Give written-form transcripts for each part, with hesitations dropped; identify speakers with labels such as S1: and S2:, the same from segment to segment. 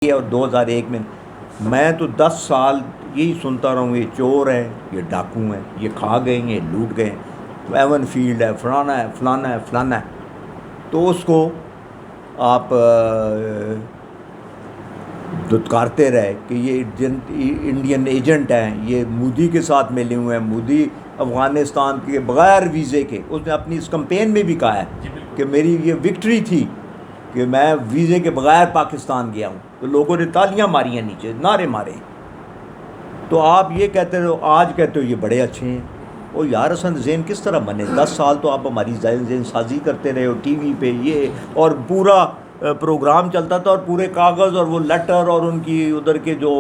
S1: اور 2001 میں تو 10 سال یہی سنتا رہا ہوں، یہ چور ہیں، یہ ڈاکو ہیں، یہ کھا گئے ہیں، یہ لوٹ گئے ہیں، ایون فیلڈ ہے، فلانا ہے، فلانا ہے، فلانا ہے. تو اس کو آپ دھتکارتے رہے کہ یہ انڈین ایجنٹ ہیں، یہ مودی کے ساتھ ملے ہوئے ہیں. مودی افغانستان کے بغیر ویزے کے، اس نے اپنی اس کمپین میں بھی کہا ہے کہ میری یہ وکٹری تھی کہ میں ویزے کے بغیر پاکستان گیا ہوں. تو لوگوں نے تالیاں ماری ہیں، نیچے نعرے مارے. تو آپ یہ کہتے ہو، آج کہتے ہو یہ بڑے اچھے ہیں. او یار اصل ذہن کس طرح بنے؟ 10 سال تو آپ ہماری ذہن سازی کرتے رہے ہو ٹی وی پہ، یہ اور پورا پروگرام چلتا تھا، اور پورے کاغذ اور وہ لیٹر اور ان کی ادھر کے جو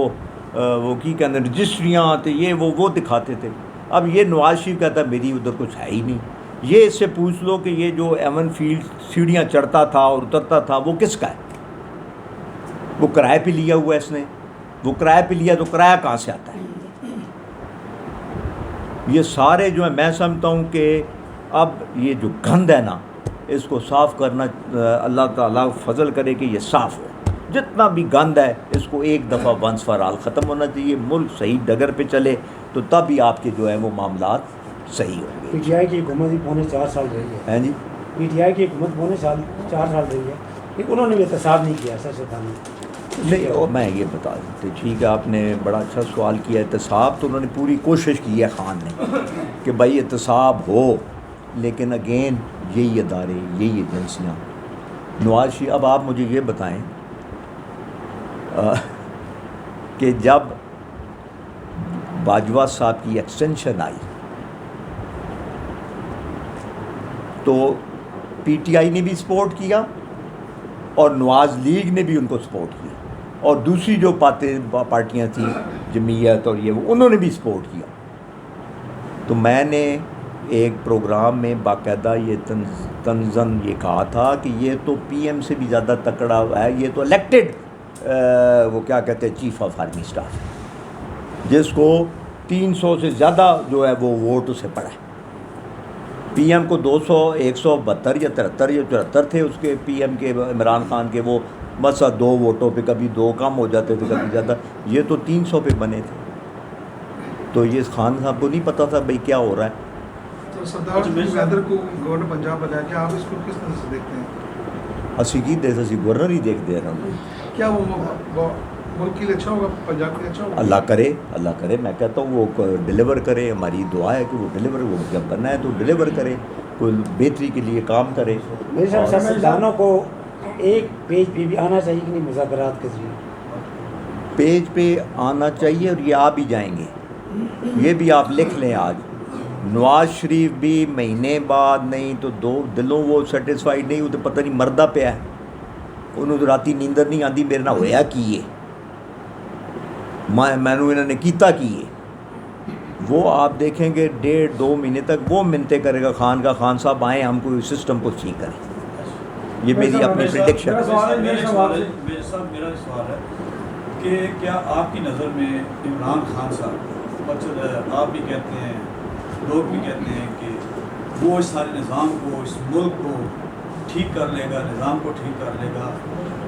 S1: وہ کی کہتے ہیں رجسٹریاں آتے، یہ وہ دکھاتے تھے. اب یہ نواز شریف کہتا ہے میری ادھر کچھ ہے ہی نہیں. یہ اس سے پوچھ لو کہ یہ جو ایون فیلڈ سیڑھیاں چڑھتا تھا اور اترتا تھا وہ کس کا ہے؟ وہ کرائے پہ لیا ہوا ہے اس نے. وہ کرائے پہ لیا تو کرایہ کہاں سے آتا ہے؟ یہ سارے جو ہیں، میں سمجھتا ہوں کہ اب یہ جو گند ہے نا، اس کو صاف کرنا اللہ تعالیٰ فضل کرے کہ یہ صاف ہو. جتنا بھی گند ہے اس کو ایک دفعہ ونس فار آل ختم ہونا چاہیے. ملک صحیح ڈگر پہ چلے تو تب ہی آپ کے جو ہے وہ معاملات صحیح ہوں گے.
S2: پی ٹی آئی کی حکومت بھی پونے 4 سال رہی ہے.
S1: ہیں جی،
S2: پی ٹی آئی کی حکومت پونے 4 سال رہی ہے، لیکن انہوں نے بھی احتساب نہیں کیا. سر ستانی
S1: نہیں، اور میں یہ بتا دیتے، ٹھیک ہے آپ نے بڑا اچھا سوال کیا. احتساب تو انہوں نے پوری کوشش کی ہے خان نے کہ بھائی احتساب ہو، لیکن اگین یہی ادارے، یہی ایجنسیاں. نواز شریف، اب آپ مجھے یہ بتائیں کہ جب باجوہ صاحب کی ایکسٹینشن آئی تو پی ٹی آئی نے بھی سپورٹ کیا اور نواز لیگ نے بھی ان کو سپورٹ کیا، اور دوسری جو پارٹیاں تھیں جمعیت اور یہ وہ، انہوں نے بھی سپورٹ کیا. تو میں نے ایک پروگرام میں باقاعدہ یہ تنزن یہ کہا تھا کہ یہ تو پی ایم سے بھی زیادہ تکڑا ہے، یہ تو الیکٹڈ وہ کیا کہتے ہیں چیف آف آرمی اسٹاف، جس کو 300 سے زیادہ جو ہے وہ ووٹ اسے پڑا ہے. پی ایم کو 200، 172 یا 73 یا 74 تھے اس کے پی ایم کے، عمران خان کے. وہ بس 2 ووٹوں پہ کبھی 2 کم ہو جاتے تھے کبھی زیادہ. یہ تو 300 پہ بنے تھے. تو یہ خان صاحب کو نہیں پتہ تھا بھئی کیا ہو رہا ہے.
S3: تو سردار ویدر کو گورنر پنجاب بنایا، کیا آپ اس کو کس طرح سے دیکھتے ہیں؟
S1: اسی کی دیکھ اسی گورنر ہی دیکھ دے رہا ہوں.
S3: کیا وہ ملک کے لیے اچھا ہوگا، پنجاب کے لیے اچھا ہوگا؟
S1: اللہ کرے. میں کہتا ہوں وہ ڈیلیور کرے. ہماری دعا ہے کہ وہ ڈیلیور، وہ جب بننا ہے تو ڈیلیور کرے، کوئی بہتری کے لیے کام کرے.
S2: میرے صاحب سیاستدانوں کو ایک پیج پہ بھی آنا چاہیے کہ نہیں مذاکرات کے ذریعے؟
S1: پیج پہ آنا چاہیے، اور یہ آ بھی جائیں گے. یہ بھی آپ لکھ لیں آج. نواز شریف بھی مہینے بعد نہیں تو 2 دلوں وہ سیٹسفائیڈ نہیں ہوتے. پتہ نہیں مردہ پہ ہے، انہوں تو راتی نیندر نہیں آتی میرے نہ ہویا کیے، میں نے انہوں نے کیتا کیے. وہ آپ دیکھیں گے 1.5-2 مہینے تک وہ منتیں کرے گا خان کا، خان صاحب آئیں ہم کو سسٹم کو ٹھیک کریں. یہ میری اپنی پریڈکشن.
S4: میرا سوال ہے کہ کیا آپ کی نظر میں عمران خان صاحب، آپ بھی کہتے ہیں، لوگ بھی کہتے ہیں کہ وہ اس سارے نظام کو، اس ملک کو ٹھیک کر لے گا، نظام کو ٹھیک کر لے گا،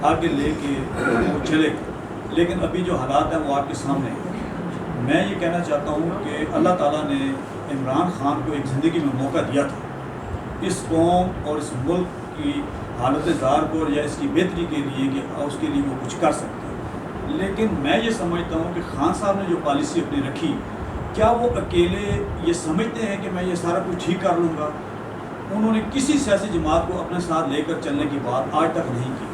S4: آگے لے کے وہ چلے گا، لیکن ابھی جو حالات ہیں وہ آپ کے سامنے ہیں. میں یہ کہنا چاہتا ہوں کہ اللہ تعالیٰ نے عمران خان کو ایک زندگی میں موقع دیا تھا اس قوم اور اس ملک کی حالت زار کو یا اس کی بہتری کے لیے کہ اس کے لیے وہ کچھ کر سکتے ہیں. لیکن میں یہ سمجھتا ہوں کہ خان صاحب نے جو پالیسی اپنی رکھی، کیا وہ اکیلے یہ سمجھتے ہیں کہ میں یہ سارا کچھ ٹھیک کر لوں گا؟ انہوں نے کسی سیاسی جماعت کو اپنے ساتھ لے کر چلنے کی بات آج تک نہیں کی.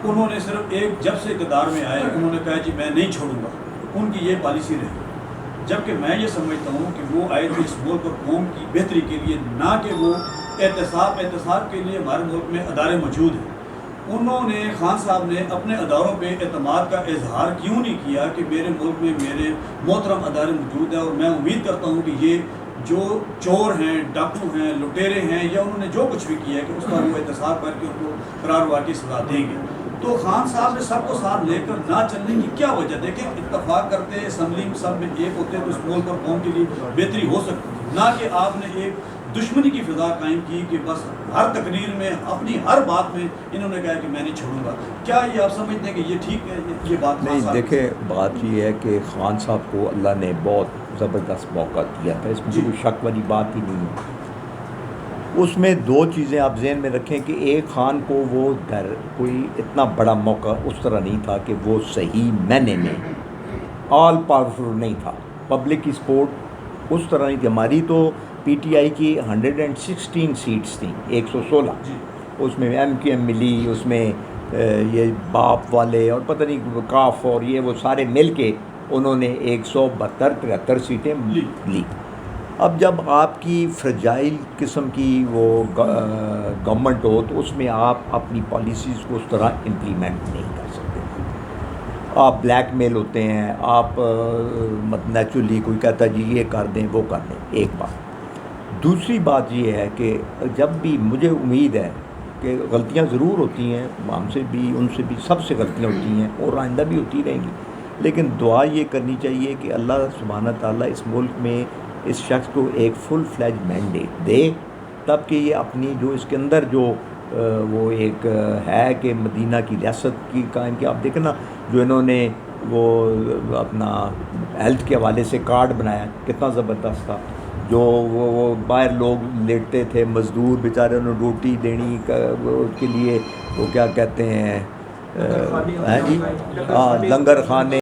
S4: انہوں نے صرف جب سے اقتدار میں آئے انہوں نے کہا جی میں نہیں چھوڑوں گا. ان کی یہ پالیسی رہی. جبکہ میں یہ سمجھتا ہوں کہ وہ آئے تھے اس ملک اور قوم کی بہتری کے لیے، نہ کہ وہ احتساب کے لیے. ہمارے ملک میں ادارے موجود ہیں. انہوں نے، خان صاحب نے اپنے اداروں پہ اعتماد کا اظہار کیوں نہیں کیا کہ میرے ملک میں میرے محترم ادارے موجود ہیں، اور میں امید کرتا ہوں کہ یہ جو چور ہیں، ڈاکو ہیں، لٹیرے ہیں، یا انہوں نے جو کچھ بھی کیا ہے کہ اس کا وہ احتساب کر کے ان کو قرار واقعی سزا دیں گے. تو خان صاحب نے سب کو ساتھ لے کر نہ چلنے کی کیا وجہ؟ دیکھیں اتفاق کرتے اسمبلی میں سب میں ایک ہوتے تو اس ملک اور قوم کے لیے بہتری ہو سکتی تھی، نہ کہ آپ نے ایک دشمنی کی فضا قائم کی کہ بس ہر تقریر میں اپنی ہر بات میں انہوں نے کہا کہ میں نہیں چھوڑوں گا. کیا یہ آپ سمجھتے ہیں کہ یہ ٹھیک ہے یہ بات؟
S1: نہیں دیکھیں، بات یہ ہے کہ خان صاحب کو اللہ نے بہت زبردست موقع دیا تھا، اس میں کوئی شک والی بات ہی نہیں ہے. اس میں دو چیزیں آپ ذہن میں رکھیں کہ ایک خان کو وہ کوئی اتنا بڑا موقع اس طرح نہیں تھا کہ وہ صحیح معنی میں آل پاورفل نہیں تھا، پبلک کی سپورٹ اس طرح نہیں تھی. ہماری تو پی ٹی آئی کی 116 سیٹس تھیں، 116. اس میں ایم کیو ایم ملی، اس میں یہ باپ والے اور پتہ نہیں کاف اور یہ وہ سارے مل کے انہوں نے 172-73 سیٹیں لی. اب جب آپ کی فرجائل قسم کی وہ گورنمنٹ ہو تو اس میں آپ اپنی پالیسیز کو اس طرح امپلیمنٹ نہیں کر سکتے. آپ بلیک میل ہوتے ہیں، آپ نیچرلی کوئی کہتا ہے جی یہ کر دیں وہ کر دیں. ایک بات. دوسری بات یہ ہے کہ جب بھی مجھے امید ہے کہ غلطیاں ضرور ہوتی ہیں، ہم سے بھی ان سے بھی سب سے غلطیاں ہوتی ہیں اور آئندہ بھی ہوتی رہیں گی، لیکن دعا یہ کرنی چاہیے کہ اللہ سبحانہ تعالیٰ اس ملک میں اس شخص کو ایک فل فلیج مینڈیٹ دے، تب کہ یہ اپنی جو اس کے اندر جو وہ ایک ہے کہ مدینہ کی ریاست کی قائم کی. آپ دیکھیں نا جو انہوں نے وہ اپنا ہیلتھ کے حوالے سے کارڈ بنایا کتنا زبردست تھا. جو وہ باہر لوگ لیٹتے تھے مزدور بیچارے، انہوں نے روٹی دینی اس کے لیے وہ کیا کہتے ہیں جی، لنگر خانے